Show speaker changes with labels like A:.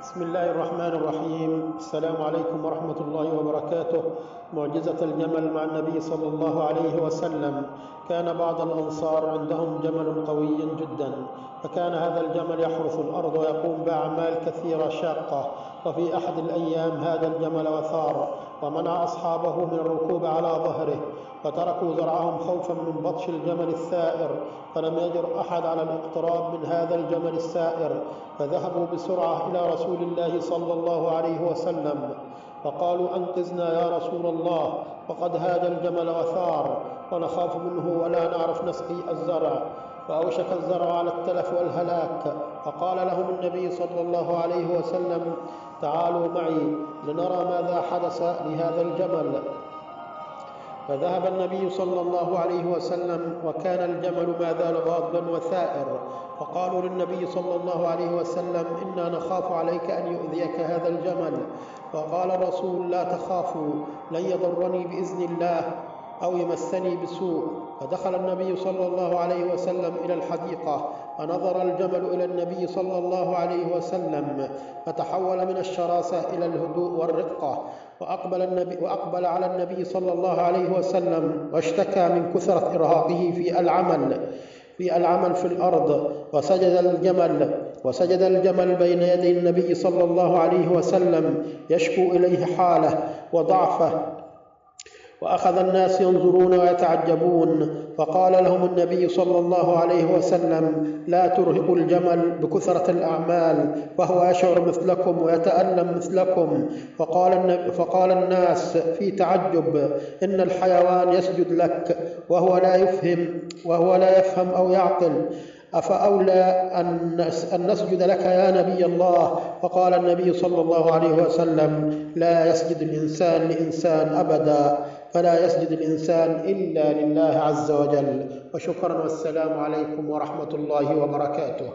A: بسم الله الرحمن الرحيم. السلام عليكم ورحمة الله وبركاته. معجزة الجمل مع النبي صلى الله عليه وسلم. كان بعض الأنصار عندهم جمل قوي جدا، فكان هذا الجمل يحرث الأرض ويقوم بأعمال كثيرة شاقة. وفي أحد الأيام هذا الجمل وثار ومنع أصحابه من الركوب على ظهره، فتركوا زرعهم خوفا من بطش الجمل الثائر، فلم يجر أحد على الاقتراب من هذا الجمل السائر، فذهبوا بسرعة إلى رسول الله صلى الله عليه وسلم فقالوا: أنقذنا يا رسول الله، وقد هاج الجمل وثار ونخاف منه ولا نعرف نسقي الزرع. فأوشك الزرع على التلف والهلاك، فقال لهم النبي صلى الله عليه وسلم: تعالوا معي لنرى ماذا حدث لهذا الجمل. فذهب النبي صلى الله عليه وسلم وكان الجمل ما زال غاضبا وثائر، فقالوا للنبي صلى الله عليه وسلم: إنا نخاف عليك أن يؤذيك هذا الجمل. فقال الرسول: لا تخافوا، لن يضرني بإذن الله أو يمسني بسوء. فدخل النبي صلى الله عليه وسلم إلى الحديقة، فنظر الجمل إلى النبي صلى الله عليه وسلم، فتحول من الشراسة إلى الهدوء والرقة، وأقبل على النبي صلى الله عليه وسلم، واشتكى من كثرة إرهاقه في العمل في الأرض. وسجد الجمل بين يدي النبي صلى الله عليه وسلم يشكو إليه حاله وضعفه، وأخذ الناس ينظرون ويتعجبون. فقال لهم النبي صلى الله عليه وسلم: لا ترهقوا الجمل بكثرة الأعمال، فهو يشعر مثلكم ويتألم مثلكم. فقال الناس في تعجب: إن الحيوان يسجد لك وهو لا يفهم أو يعقل، أفأولى أن نسجد لك يا نبي الله؟ فقال النبي صلى الله عليه وسلم: لا يسجد الإنسان لإنسان أبدا، فلا يسجد الإنسان إلا لله عز وجل. وشكرا، والسلام عليكم ورحمة الله وبركاته.